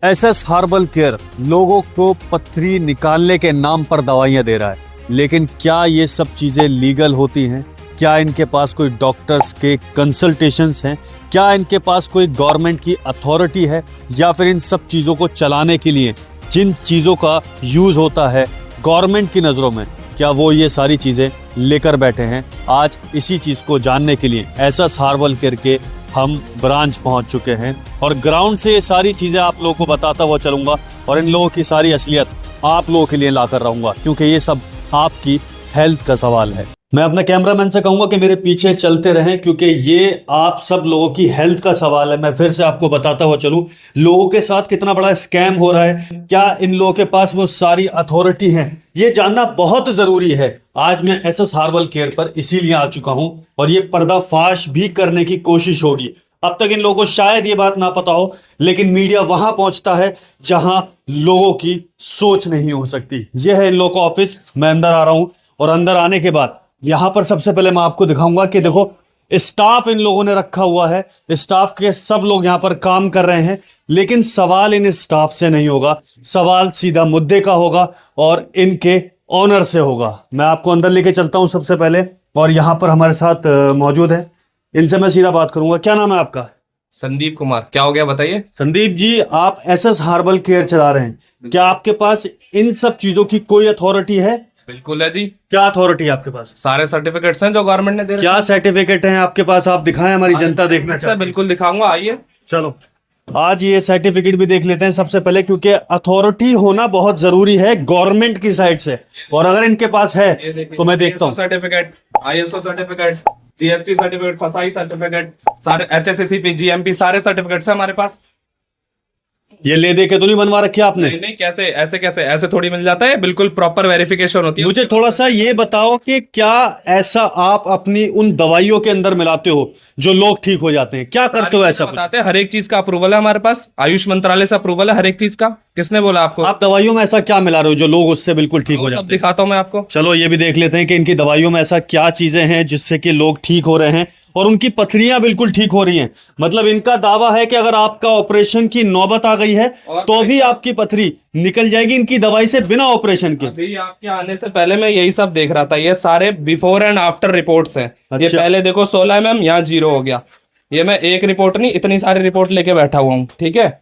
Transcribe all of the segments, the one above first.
SS herbal care लोगों को पथरी निकालने के नाम पर दवाइयां दे रहा है, लेकिन क्या ये सब चीजें लीगल होती हैं? क्या इनके पास कोई डॉक्टर्स के कंसल्टेशंस हैं? क्या इनके पास कोई गवर्नमेंट की अथॉरिटी है? या फिर इन सब चीज़ों को चलाने के लिए जिन चीज़ों का यूज़ होता है गवर्नमेंट की नज़रों में, क्या वो ये सारी चीज़ें लेकर बैठे हैं? आज इसी चीज़ को जानने के लिए एसएस हर्बल केयर के हम ब्रांच पहुंच चुके हैं और ग्राउंड से ये सारी चीज़ें आप लोगों को बताता हुआ चलूँगा और इन लोगों की सारी असलियत आप लोगों के लिए लाकर रहूँगा, क्योंकि ये सब आपकी हेल्थ का सवाल है। मैं अपने कैमरामैन से कहूंगा कि मेरे पीछे चलते रहें, क्योंकि ये आप सब लोगों की हेल्थ का सवाल है। मैं फिर से आपको बताता हुआ चलूं, लोगों के साथ कितना बड़ा स्कैम हो रहा है, क्या इन लोगों के पास वो सारी अथॉरिटी है, ये जानना बहुत जरूरी है। आज मैं एसएस हर्बल केयर पर इसीलिए आ चुका हूं और ये पर्दाफाश भी करने की कोशिश होगी। अब तक इन लोगों को शायद ये बात ना पता हो, लेकिन मीडिया वहां पहुंचता है जहां लोगों की सोच नहीं हो सकती। यह है इन लोगों का ऑफिस। मैं अंदर आ रहा हूं और अंदर आने के बाद यहां पर सबसे पहले मैं आपको दिखाऊंगा कि देखो स्टाफ इन लोगों ने रखा हुआ है। स्टाफ के सब लोग यहां पर काम कर रहे हैं, लेकिन सवाल इन स्टाफ से नहीं होगा, सवाल सीधा मुद्दे का होगा और इनके ऑनर से होगा। मैं आपको अंदर लेके चलता हूं सबसे पहले, और यहां पर हमारे साथ मौजूद है, इनसे मैं सीधा बात करूंगा। क्या नाम है आपका? संदीप कुमार। क्या हो गया बताइए। संदीप जी, आप एसएस हर्बल केयर चला रहे हैं, क्या आपके पास इन सब चीजों की कोई अथॉरिटी है? बिल्कुल है जी। क्या अथॉरिटी है आपके पास? सारे सर्टिफिकेट्स हैं जो गवर्नमेंट ने दे रखे हैं। क्या सर्टिफिकेट हैं आपके पास? आप दिखाएं, हमारी जनता देखना सर चाहती है। बिल्कुल दिखाऊंगा, आइए। चलो आज ये सर्टिफिकेट भी देख लेते हैं सबसे पहले, क्योंकि अथॉरिटी होना बहुत जरूरी है गवर्नमेंट की साइड से, और अगर इनके पास है तो मैं देखता हूँ। Certificate, ISO certificate, GST certificate, फसाई सर्टिफिकेट, सारे एचएसएससी, जीएमपी, सारे सर्टिफिकेट्स हैं हमारे पास। ये ले दे के तो नहीं बनवा रखी आपने? नहीं नहीं, कैसे ऐसे कैसे ऐसे थोड़ी मिल जाता है, बिल्कुल प्रॉपर वेरिफिकेशन होती है। मुझे थोड़ा सा ये बताओ कि क्या ऐसा आप अपनी उन दवाइयों के अंदर मिलाते हो जो लोग ठीक हो जाते हैं? क्या करते हो ऐसा कुछ? बताते हैं, हर एक चीज का अप्रूवल है हमारे पास, आयुष मंत्रालय से अप्रूवल है हर एक चीज का। किसने बोला आपको? आप दवाइयों में ऐसा क्या मिला रहे हो जो लोग उससे बिल्कुल ठीक हो सब जाते हैं? दिखाता हूं मैं आपको। चलो ये भी देख लेते हैं कि इनकी दवाइयों में ऐसा क्या चीजें हैं जिससे कि लोग ठीक हो रहे हैं और उनकी पथरियां बिल्कुल ठीक हो रही हैं। मतलब इनका दावा है कि अगर आपका ऑपरेशन की नौबत आ गई है तो भी आपकी पथरी निकल जाएगी इनकी दवाई से, बिना ऑपरेशन के। अभी आपके आने से पहले मैं यही सब देख रहा था, ये सारे बिफोर एंड आफ्टर रिपोर्ट्स हैं। ये अच्छा। पहले देखो 16 mm, यहाँ 0 हो गया। ये मैं एक रिपोर्ट नहीं, इतनी सारी रिपोर्ट लेके बैठा हुआ हूँ, ठीक है।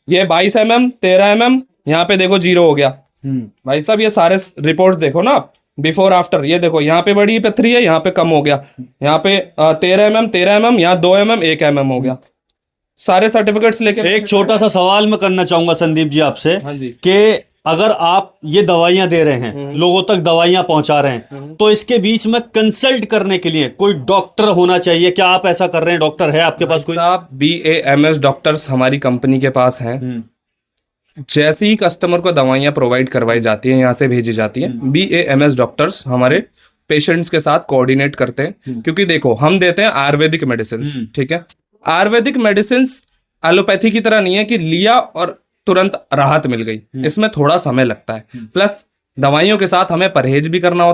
ये 22 mm, 13 mm, यहाँ पे देखो 0 हो गया। भाई साहब ये सारे रिपोर्ट्स देखो ना, बिफोर आफ्टर। ये देखो यहाँ पे बड़ी पथरी है, यहाँ पे कम हो गया। यहाँ पे 13 mm, यहाँ 2 mm, 1 mm हो गया। सारे सर्टिफिकेट्स लेके। एक छोटा सा सवाल मैं करना चाहूंगा संदीप जी आपसे, हाँ जी। कि अगर आप ये दवाइयां दे रहे हैं, लोगों तक दवाइयां पहुंचा रहे हैं, तो इसके बीच में कंसल्ट करने के लिए कोई डॉक्टर होना चाहिए। क्या आप ऐसा कर रहे हैं? डॉक्टर है आपके पास कोई? साहब BAMS डॉक्टर्स हमारी कंपनी के पास हैं। जैसे ही कस्टमर को दवाइयां प्रोवाइड करवाई जाती हैं, यहाँ से भेजी जाती हैं, BAMS डॉक्टर्स हमारे पेशेंट्स के साथ कोऑर्डिनेट करते हैं। क्योंकि देखो हम देते हैं आयुर्वेदिक मेडिसिन, ठीक है। आयुर्वेदिक मेडिसिन एलोपैथी की तरह नहीं है कि लिया और तुरंत राहत मिल गई। इसमें थोड़ा समय लगता है, प्लस दवाइयों के साथ हमें परहेज भी करना होता है।